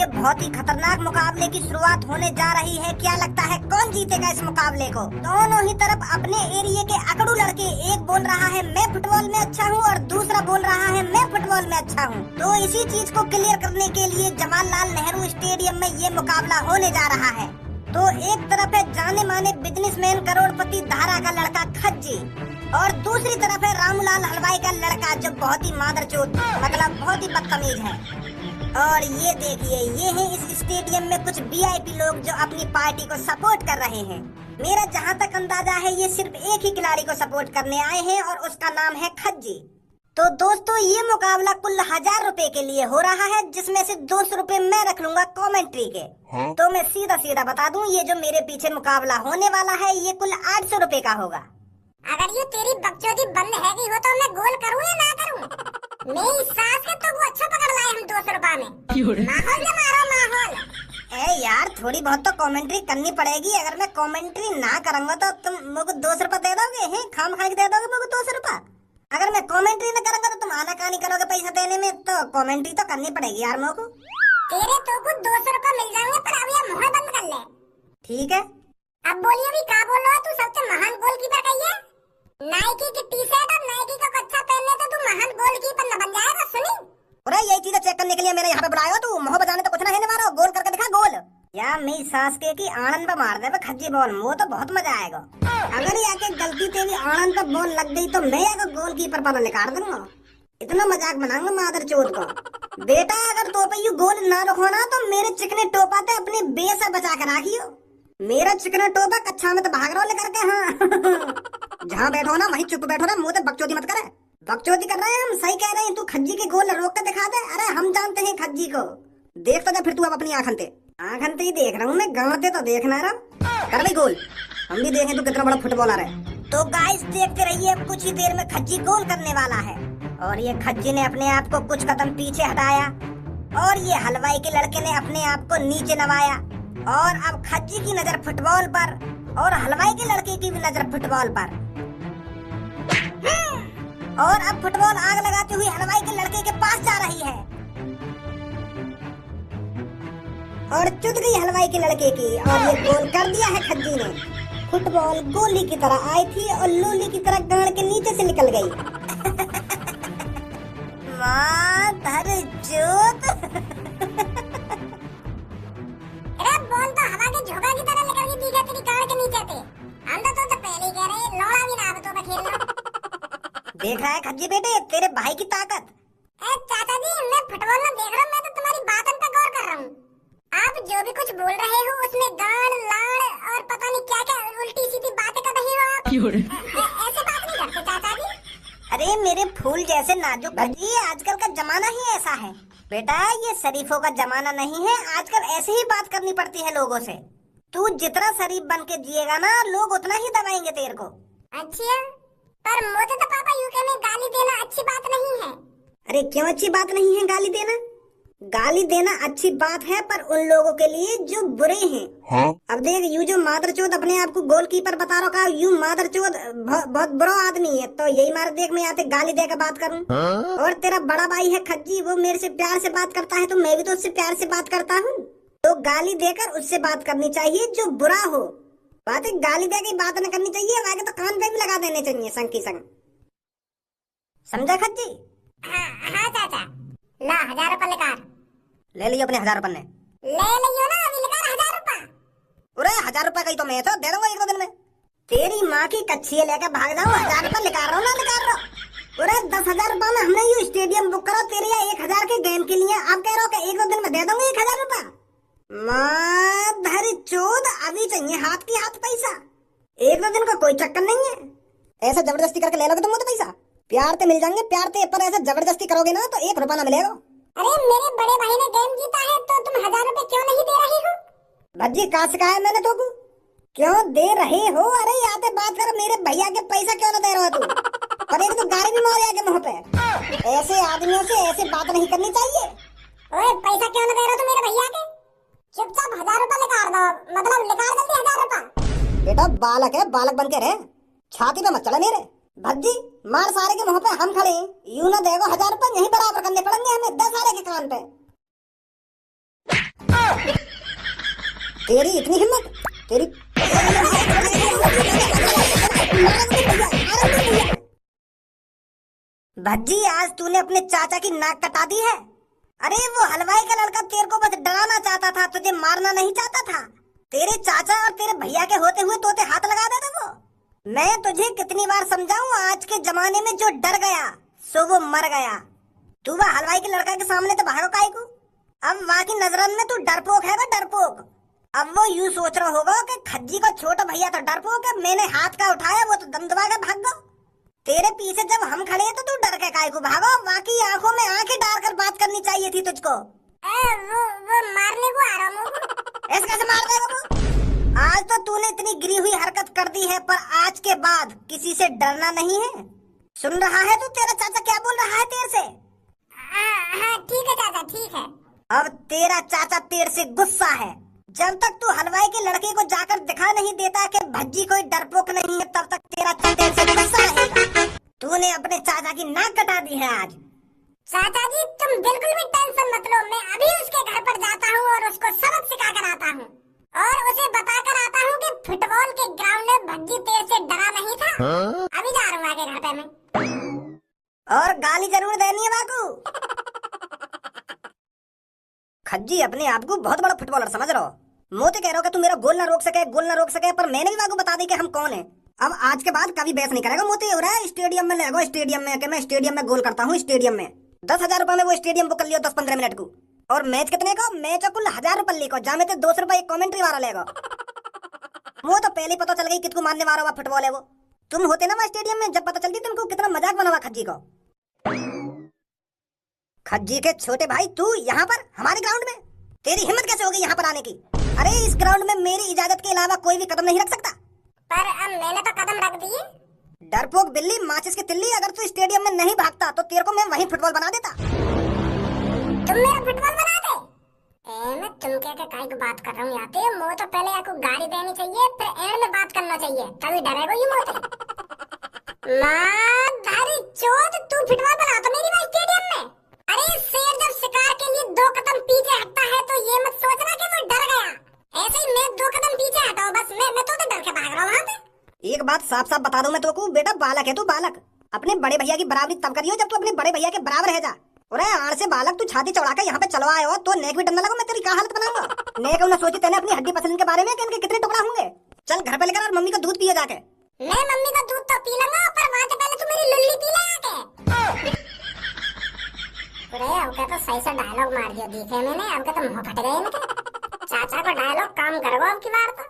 ये बहुत ही खतरनाक मुकाबले की शुरुआत होने जा रही है। क्या लगता है कौन जीतेगा इस मुकाबले को? दोनों ही तरफ अपने एरिया के अकड़ू लड़के, एक बोल रहा है मैं फुटबॉल में अच्छा हूँ और दूसरा बोल रहा है मैं फुटबॉल में अच्छा हूँ। तो इसी चीज को क्लियर करने के लिए जवाहरलाल नेहरू स्टेडियम में ये मुकाबला होने जा रहा है। तो एक तरफ है जाने माने बिजनेसमैन करोड़पति धारा का लड़का खज्जी और दूसरी तरफ है रामूलाल हलवाई का लड़का जो बहुत ही मादरचोद, मतलब बहुत ही बदतमीज है। और ये देखिए, ये है इस स्टेडियम में कुछ वीआईपी लोग जो अपनी पार्टी को सपोर्ट कर रहे हैं। मेरा जहाँ तक अंदाजा है ये सिर्फ एक ही खिलाड़ी को सपोर्ट करने आए हैं और उसका नाम है खज्जी। तो दोस्तों ये मुकाबला कुल 1000 रुपए के लिए हो रहा है, जिसमें से 200 रुपए मैं रख लूंगा कमेंट्री के। तो मैं सीधा सीधा बता दूं, ये जो मेरे पीछे मुकाबला होने वाला है ये कुल 800 रुपए का होगा। अगर ये तेरी बकचोदी बंद है कि हो तो मैं गोल करूँ या ना करूँ? मेरी सास है तो वो अच्छा पकड़ लाए हम 200 रुपए में। माहौल से मारो माहौल। ए यार थोड़ी बहुत तो कमेंट्री करनी पड़ेगी। अगर मैं कमेंट्री ना करूंगा तो तुम मुझको 200 रुपए दे दोगे? हैं खाम खा के दे दोगे मुझको 200 रुपए? अगर मैं कमेंट्री न करूंगा तो तुम आनाकानी करोगे पैसा देने में, तो कमेंट्री तो करनी पड़ेगी यार मुझको। तेरे तो कुछ 200 रुपए मिल जाएंगे, पर अब ये मुंह बंद कर ले। ठीक है। अब बोलिए भी क्या बोल रहा है तू? सबसे महान गोलकीपर कहिए। नाइकी की टी-शर्ट और नाइकी का कच्छा पहनने तो तू महान गोलकीपर न बन जाएगा। सुनी? अरे यही चीजें चेक करने के लिए मैंने यहाँ पे बुलाया। तू मुँह बजाने तो कुछ ना है मारो, गोल करके दिखा गोल। या मेरी सास के की आनंद पे मार दे खज्जी बॉल, वो तो बहुत मजा आएगा। अगर आके गलती से भी आनंद पे बॉल लग गई तो मैं आगे गोलकीपर पर निकाल दूंगा। इतना मजाक बनाऊंगा मादर चोद को। बेटा अगर तो पे यू गोल ना रखो ना तो मेरे चिकने टोपा ते अपने बेसा बचा कर राखियो। मेरा चिकना टोपा कच्छा में तो भाग रहा लेकर के। हाँ जहाँ बैठो ना वहीं चुप बैठो ना, मुँह ते बकचोदी मत करे। बकचोदी कर रहे हैं हम, सही कह रहे हैं। तू खज्जी के गोल रोक के दिखा दे। अरे हम जानते हैं खज्जी को, देख तो जा फिर तू अब अपनी आंखन ते। आंखन ते ही देख रहा हूँ मैं, गाँव तो देखना रहा। कर भाई गोल, हम भी देखें तू कितना बड़ा फुटबॉलर है। तो गाइस देखते रहिए, अब कुछ ही देर में खज्जी गोल करने वाला है। और ये खज्जी ने अपने आप को कुछ कदम पीछे हटाया और ये हलवाई के लड़के ने अपने आप को नीचे नवाया। और अब खज्जी की नजर फुटबॉल पर और हलवाई के लड़के की भी नजर फुटबॉल पर। और अब फुटबॉल आग लगाती हुई हलवाई के लड़के के पास जा रही है और चुद गई हलवाई के लड़के की। और ये गोल कर दिया है खज्जी ने। फुटबॉल गोली की तरह आई थी और लोली की तरह गांड के नीचे से निकल गई। माधर चोद। अरे बॉल तो हवा के झोंका की तरह निकल गई दिखा तेरी गांड के नीचे से। हम तो पहले ही कह रहे हैं लौड़ा भी ना अब तो खेल लो। देख रहा है खज्जी बेटे तेरे भाई की ताकत। चाचा जी मैं फुटबॉल में देख रहा हूँ, मैं तो तुम्हारी बातों पे गौर कर रहा हूँ। आप जो भी कुछ बोल रहे हो उसमें गाड़ लाड़ और पता नहीं क्या क्या उल्टी सीधी बातें कर रही हो आप। ऐसे बात नहीं करते चाचा जी। अरे मेरे फूल जैसे नाजुक भज्जी, आजकल का जमाना ही ऐसा है बेटा। ये शरीफों का जमाना नहीं है, आजकल ऐसे ही बात करनी पड़ती है लोगों से। तू जितना शरीफ बन के जिएगा ना, लोग उतना ही दबाएंगे तेरे को। अच्छा, पर मुझे तो पापा यूके में गाली देना अच्छी बात नहीं है। अरे क्यों अच्छी बात नहीं है गाली देना? गाली देना अच्छी बात है पर उन लोगों के लिए जो बुरे हैं। हाँ? अब देख यू जो मादरचोद अपने आप को गोलकीपर बता रहा, यू मादरचोद बहुत बुरा आदमी है। तो यही मार देख मैं आते गाली देकर बात करूं। हाँ? और तेरा बड़ा भाई है खज्जी, वो मेरे से प्यार से बात करता है तो मैं भी तो उससे प्यार से बात करता हूँ। तो गाली देकर उससे बात करनी चाहिए जो बुरा हो। बात है गाली देकर बात न करनी चाहिए, आगे तो कान पे भी लगा देने चाहिए संग की संग। समझा खज्जी? हाँ चाचा। ला 1000 रुपए निकाल। ले लियो अपने 1000 रुपए। ले लियो ना, अभी निकाल 1000 रुपए। अरे 1000 रुपए का ही तो मैं तो दे दूंगा 1-2 दिन में। तेरी माँ की कच्छी लेकर भाग जाऊँ, 1000 रुपए निकाल रहा हूँ ना निकाल रहा हूँ। अरे 10,000 रुपए में हमने ये स्टेडियम बुक करा तेरे यहाँ 1000 के गेम के लिए। अब कह रहा हूँ 1-2 दिन में दे दूंगा 1000 रुपए। माधर चोद, अभी चाहिए हाथ की हाथ पैसा। 1-2 दिन का कोई चक्कर नहीं है। ऐसा जबरदस्ती करके ले लोगे तुम तो पैसा? प्यार ते मिल जाएंगे प्यार ते, पर ऐसा जबरदस्ती करोगे ना तो 1 रुपया ना मिलेगा। अरे मेरे बड़े भाई ने गेम जीता है तो तुम 1000 रुपए क्यों नहीं दे रही हो? भज्जी कहाँ सिखाया मैंने तो को? क्यों दे रहे हो? अरे आते बात करो, मेरे भैया के पैसा क्यों ना दे रहे हो तू? पर एक तो गाड़ी भी मार आगे मुँह पे। ऐसे आदमियों से ऐसे बात नहीं करनी चाहिए। ओए पैसा क्यों ना दे रहे हो तुम मेरे भैया के? चुपचाप 1000 रुपए निकाल दो, मतलब निकाल जल्दी 1000 रुपए। बेटा बालक है, बालक बन के रहे, छाती पे मत चढ़ा मेरे। भज्जी मार सारे के मुंह पे हम खड़े, यूं ना देगो 1000 रुपए यहीं बराबर करने पड़ेंगे हमें 10 सारे के कान पे। तेरी इतनी हिम्मत, तेरी भज्जी आज तूने अपने चाचा की नाक कटा दी है। अरे वो हलवाई का लड़का तेरे को बस डराना चाहता था, तुझे मारना नहीं चाहता था। तेरे चाचा और तेरे भैया के होते हुए तोते हाथ लगा देता वो। मैं तुझे कितनी बार समझाऊं, आज के जमाने में जो डर गया सो वो मर गया। तू वह हलवाई के लड़का के सामने तो भागो काहे को? अब वहाँ की नजरन में तू डरपोक है, डरपोक। अब वो यूं सोच रहा होगा कि खज्जी को छोटा भैया तो डरपोक है, मैंने हाथ का उठाया वो तो दम दबा के भाग गो। तेरे पीछे जब हम खड़े हैं तो तू डर के काहे को भागो? बाकी आंखों में आंखें डालकर बात करनी चाहिए थी तुझको। वो मारने को आ रहा हूँ। ऐसे कैसे मार देगा वो? आज तो तूने इतनी गिरी हुई हरकत कर दी है, पर आज के बाद किसी से डरना नहीं है। सुन रहा है तू? तेरा चाचा क्या बोल रहा है तेरे से? हाँ ठीक है चाचा, ठीक है। अब तेरा चाचा तेरे से गुस्सा है। जब तक तू हलवाई के लड़के को जाकर दिखा नहीं देता कि भज्जी कोई डरपोक नहीं है, तब तक तेरा चाचा तेरे से गुस्सा रहेगा। तूने अपने चाचा की नाक कटा दी है आज। चाचा जी तुम बिल्कुल भी टेंशन मत लो, मैं अभी उसके घर पर जाता हूँ और उसको सबक सिखा कर आता हूँ और उसे बता कर आता हूँ कि फुटबॉल के ग्राउंड में भज्जी तेरे से डरा नहीं था। अभी जा रहा हूँ आगे घर पे मैं। और गाली जरूर देनी है बाकू। खज्जी अपने आप को बहुत बड़ा फुटबॉलर समझ रहा हो। मोते कह रहा हो कि तू मेरा गोल ना रोक सके, गोल ना रोक सके, पर मैंने भी बाकू बता दी कि हम कौन है। अब आज के बाद कभी बहस नहीं करेगा मोते। हो रहा है स्टेडियम में लगो, स्टेडियम में कि मैं स्टेडियम में गोल करता हूँ। स्टेडियम में 10,000 रुपए में वो स्टेडियम बुक कर लियो 10-15 मिनट को। और मैच कितने का? मैच कुल 1000 रुपये को, जामे तो 200 रुपए कॉमेंट्री वाला लेगा। वो तो पहले पता चल गई कितको मारने वाला हुआ फुटबॉल है वो। तुम होते ना वहाँ स्टेडियम में, जब पता चलती तुमको कितना मजाक बना हुआ खज्जी को। खज्जी के छोटे भाई तू यहाँ पर हमारे ग्राउंड में, तेरी हिम्मत कैसे होगी यहाँ पर आने की? अरे इस ग्राउंड में मेरी इजाजत के अलावा कोई भी कदम नहीं रख सकता। पर अब मैंने तो कदम रख दिए। डरपोक बिल्ली, माचिस की तिल्ली, अगर तू स्टेडियम में नहीं भागता तो तेरे को मैं वहीं फुटबॉल बना देता। तुम मेरा फुटबॉल बना दे? मैं तुम क्या काय को बात कर रहा हूँ आते हो? तो पहले आपको गाड़ी देनी चाहिए, फिर एंड में बात करना चाहिए, तभी डरेगा ये मोते। माँ धारी चोद, तू फुटबॉल बना तो मेरी वहाँ स्टेडियम में। अरे शेर जब शिकार के लिए 2 कदम पीछे हटता है तो ये मत सोचना कि वो डर गया। ऐसे ही मैं 2 कदम पीछे हटाऊं बस, मैं तो डर के भाग रहा हूँ वहाँ पे। एक बात साफ साफ बता दूं मैं तो, बेटा बालक है तू, बालक। अपने बड़े भैया की बराबरी तब करियो जब तू अपने बड़े भैया के बराबर रह जा। अरे आड़ से बालक तू छाती चढ़ाकर यहाँ पे चलवा आए हो तो नेक भी डरने लगा, मैं तेरी क्या हालत बनाऊंगा। नेक उन्हें सोची तेने अपनी हड्डी पसंद के बारे में कि इनके कितने टुकड़ा होंगे। चल घर पे लेकर और मम्मी का दूध पिए जाके। मैं मम्मी का दूध तो पी लूंगा, पर वहाँ से पहले तू मेरी लुल्ली पी ले आके। अरे तो सही सा डायलॉग मार दिया दिखे मैंने, अब तो मुंह फट गए इनके। चाचा का डायलॉग काम करोगे अब की बार तो।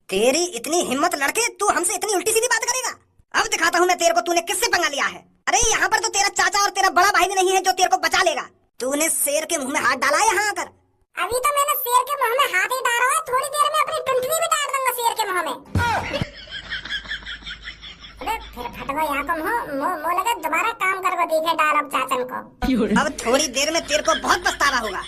तेरी इतनी हिम्मत लड़के, तू हमसे इतनी उल्टी सीधी बात करेगा? अब दिखाता हूँ मैं तेरे को तूने किससे पंगा लिया है। अरे यहाँ पर तो तेरा चाचा और तेरा बड़ा भाई भी नहीं है जो तेरे को बचा लेगा। तूने शेर के मुंह में हाथ डाला है यहाँ आकर। अभी तो मैंने शेर के मुंह में हाथ ही डाला है, थोड़ी देर में अपनी टुंटली भी डाल दूंगा शेर के मुंह में। अरे फिर फटवा यहाँ को मुंह लगा दोबारा काम करके दिखे डायलॉग चाचन को। अब थोड़ी देर में तेरे को बहुत पछतावा होगा।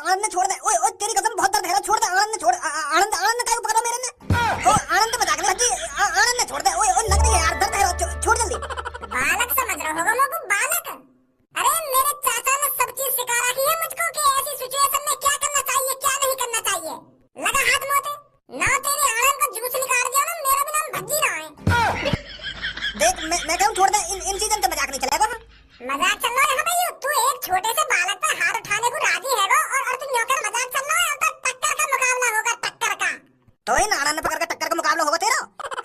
आनंद ने छोड़ दे, ओए तेरी कसम बहुत दर्द है, छोड़ दे। आनंद ने छोड़, आनंद का पकड़ा मेरे ने। आनंद बचा के रखी, आनंद ने छोड़ दे। ओए लग रही है यार, दर्द है, छोड़ जल्दी। बालक समझ रहा होगा मुझको, बालक। अरे मेरे चाचा ने सब चीज सिखा रखी है मुझको कि ऐसी सिचुएशन में क्या करना चाहिए क्या नहीं करना चाहिए। लगा हाथ मोते ना, तेरे आनंद का जूस निकाल दिया ना, मेरा भी नाम भज्जी ना है। देख मैं कहूँ छोड़ दे, इन चीजों का मजाक नहीं चलेगा। मजाक चल रहा है भाई, तू एक छोटे से बालक पर हाथ उठाने को राजी है और तू नौकर मजाक चल रहा है। तो टक्कर का मुकाबला होगा, टक्कर का। तो इन आनंद पकड़ के टक्कर का मुकाबला होगा तेरा।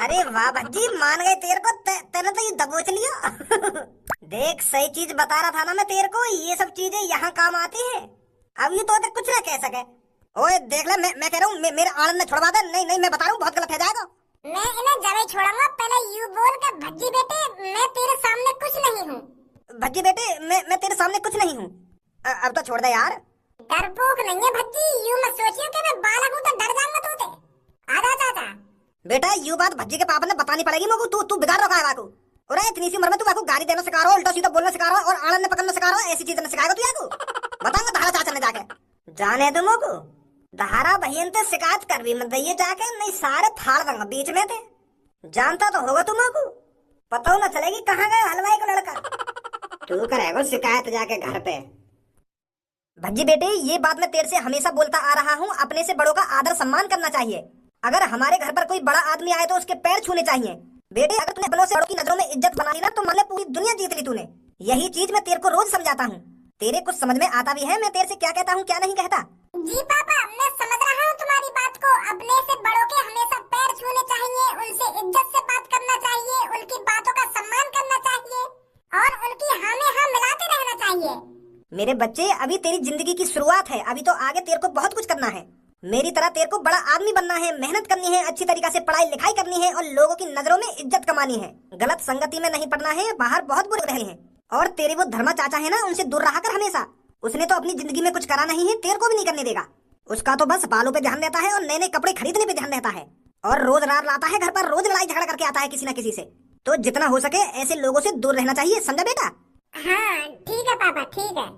अरे वाह भज्जी, मान गए तेरे को, तेने तो ये दबोच लिया। देख सही चीज बता रहा था ना मैं तेरे को, ये सब चीजें यहाँ काम आती है। अब ये तो कुछ ना कह सके। ओए देख ले, मैं कह रहा हूँ मेरे आनंद ने छुड़वा दे। नहीं मैं बता रहा हूँ बहुत गलत है जाएगा। मैं इन्हें जब ही छोड़ूंगा, पहले यू बोल कर भज्जी बेटे मैं तेरे सामने कुछ नहीं हूँ। भज्जी बेटे मैं तेरे सामने कुछ नहीं हूँ। अब तो छोड़ दे यार। डरपोक नहीं है भज्जी, यूं मत सोचियो कि मैं बालक हूँ तो डर जाऊंगा तू। आजा चाचा। बेटा यू बात भज्जी के पापा ने बतानी पड़ेगी मुझको। तू बिगाड़ रखा है बाकू। और इतनी सी उम्र में तू बाकू गाड़ी देना सिखा रहा हो, उल्टा सीधा बोलना सिखा रहा हो और आनंद ने पकड़ना सिखा रहा हो। ऐसी चीजें सिखाएगा तू याकू? बताऊंगा धारा चाचा ने जाके। जाने दो मुझको, धारा भैया ते शिकायत कर भी मत दइए जाके, नहीं सारे फाड़ दूंगा बीच में थे। जानता तो होगा तुम को, पता ना चलेगी कहाँ गया हलवाई का लड़का। तू करेगा शिकायत जाके घर पे। भज्जी बेटे, ये बात मैं तेरे से हमेशा बोलता आ रहा हूँ, अपने से बड़ों का आदर सम्मान करना चाहिए। अगर हमारे घर पर कोई बड़ा आदमी आए तो उसके पैर छूने चाहिए। बेटे, अगर तूने अपनों से बड़ों की नजरों में इज्जत बना ली ना तो मान ले पूरी दुनिया जीत ली तूने। यही चीज मैं तेरे को रोज समझाता हूँ, तेरे कुछ समझ में आता भी है मैं तेरे से क्या कहता हूँ क्या नहीं कहता। जी पापा, मैं समझ रहा हूँ तुम्हारी बात को। अपने से बड़ों के हमेशा पैर छूने चाहिए, उनसे इज्जत से बात करना चाहिए, उनकी बातों का सम्मान करना चाहिए और उनकी हाँ में हाँ मिलाते रहना चाहिए। मेरे बच्चे, अभी तेरी जिंदगी की शुरुआत है, अभी तो आगे तेरे को बहुत कुछ करना है। मेरी तरह तेरे को बड़ा आदमी बनना है, मेहनत करनी है, अच्छी तरीके से पढ़ाई लिखाई करनी है और लोगों की नजरों में इज्जत कमानी है। गलत संगति में नहीं पड़ना है, बाहर बहुत बुरे रहे हैं। और तेरे वो धर्मा चाचा है ना, उनसे दूर रहा कर हमेशा। उसने तो अपनी जिंदगी में कुछ करा नहीं है, तेरे को भी नहीं करने देगा। उसका तो बस बालों पे ध्यान रहता है और नए नए कपड़े खरीदने पे ध्यान रहता है और रोज रात लाता है घर पर, रोज लड़ाई झगड़ा करके आता है किसी न किसी से। तो जितना हो सके ऐसे लोगों से दूर रहना चाहिए, समझा बेटा? हाँ ठीक है पापा, ठीक है।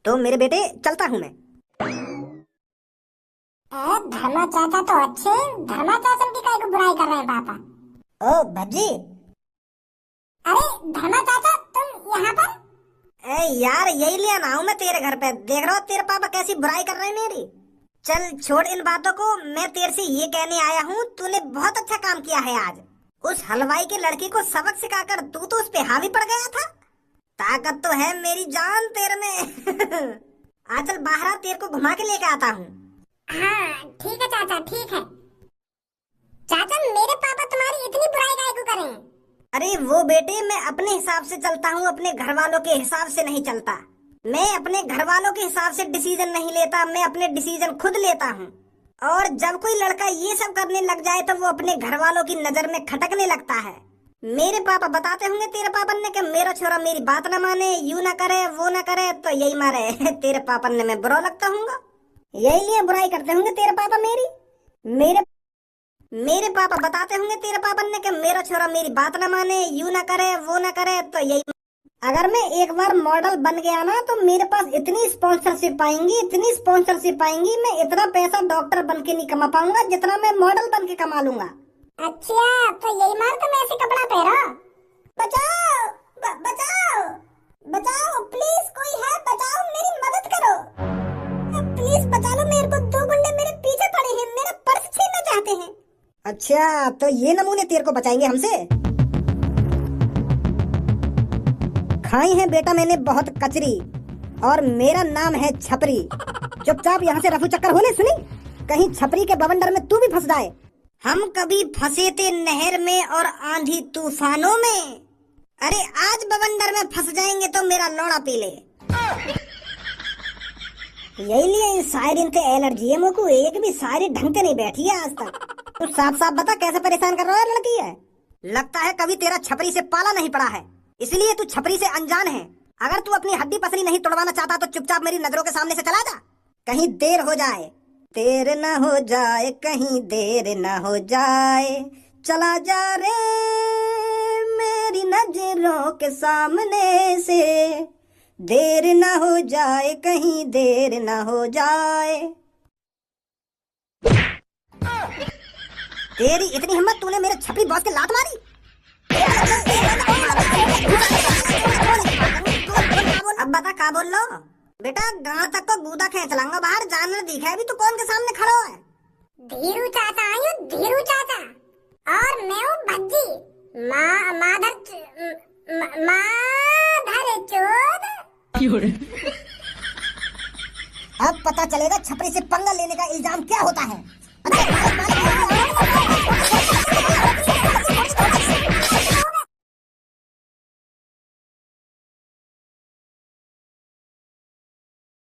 तो मेरे बेटे चलता हूँ मैं। धर्मा चाचा तो अच्छे, धर्मा चाचा की काहे को बुराई कर रहे हैं पापा? ओ भज्जी। अरे धर्मा चाचा, तुम यहाँ पर? यार यही ले आना हूँ मैं तेरे घर पे, देख रहा हो तेरे पापा कैसी बुराई कर रहे हैं मेरी। चल छोड़ इन बातों को, मैं तेरे से ये कहने आया हूँ, तूने बहुत अच्छा काम किया है आज। उस हलवाई की लड़की को सबक सिखाकर तू तो उस पे हावी पड़ गया था। ताकत तो है मेरी जान तेरे में। आज चल बाहर, तेरे को घुमा के लेके आता हूँ। हाँ ठीक है चाचा, ठीक है। चाचा, मेरे पापा तुम्हारी इतनी बुराई काहे को करें? अरे वो बेटे, मैं अपने हिसाब से चलता हूँ, अपने घर वालों के हिसाब से नहीं चलता। मैं अपने घर वालों के हिसाब से डिसीजन नहीं लेता, मैं अपने डिसीजन खुद लेता हूँ। और जब कोई लड़का ये सब करने लग जाए तो वो अपने घर वालों की नजर में खटकने लगता है। मेरे पापा बताते होंगे तेरे पापा ने कि मेरा छोरा मेरी बात न माने, यू न करे, वो न करे, तो यही मारे तेरे पापा ने मैं बुरा लगता हूँगा, यही लिए बुराई करते होंगे तेरे पापा मेरी। मेरे पापा बताते होंगे तेरे पापा ने कि मेरा छोरा मेरी बात न माने, यू न करे, वो न करे, तो यही। अगर मैं एक बार मॉडल बन गया ना तो मेरे पास इतनी स्पॉन्सरशिप आएंगी, इतनी स्पॉन्सरशिप आएंगी, मैं इतना पैसा डॉक्टर बन के नहीं कमा पाऊंगा जितना मैं मॉडल बन के कमा लूंगा। अच्छा, तो यही मार तुम ऐसे कपड़ा पहनो। बचाओ, बचाओ, बचाओ, प्लीज कोई है, बचाओ, मेरी मदद करो, प्लीज बचा लो मेरे को, 2 गुंडे मेरे पीछे पड़े हैं, मेरा पर्स छीनना चाहते हैं। अच्छा, तो ये नमूने तेरे को बचाएंगे हमसे? खाई है बेटा मैंने बहुत कचरी और मेरा नाम है छपरी। चुपचाप यहाँ से रफू चक्कर होने सुनी, कहीं छपरी के बवंडर में तू भी फंस जाए। हम कभी फंसे थे नहर में और आंधी तूफानों में, अरे आज बवंडर में फंस जाएंगे तो मेरा लौड़ा पी ले। यही लिए इस शायरी से एलर्जी है मुझको, एक भी शायरी ढंग से नहीं बैठी है आज तक। तू साफ साफ बता कैसे परेशान कर रहा है लड़की है? लगता है कभी तेरा छपरी से पाला नहीं पड़ा है, इसलिए तू छपरी से अनजान है। अगर तू अपनी हड्डी पसली नहीं तोड़वाना चाहता तो चुपचाप मेरी नजरों के सामने से चला जा, कहीं देर हो जाए। देर न हो जाए, कहीं देर न हो जाए, चला जा रे मेरी नजरों के सामने से, देर न हो जाए, कहीं देर न हो जाए। तेरी इतनी हिम्मत, तूने मेरे छपरी बॉस के लात मारी? अब बता क्या बोल लो बेटा, गांव तक को गूदा खींच लाऊंगा बाहर, जानवर दिखा है भी तू कौन के सामने खड़ो है? धीरू चाचा आयु, धीरू चाचा, और मैं हूँ भज्जी, माधर चोद। अब पता चलेगा छपरी से पंगा लेने का इल्जाम क्या होता है।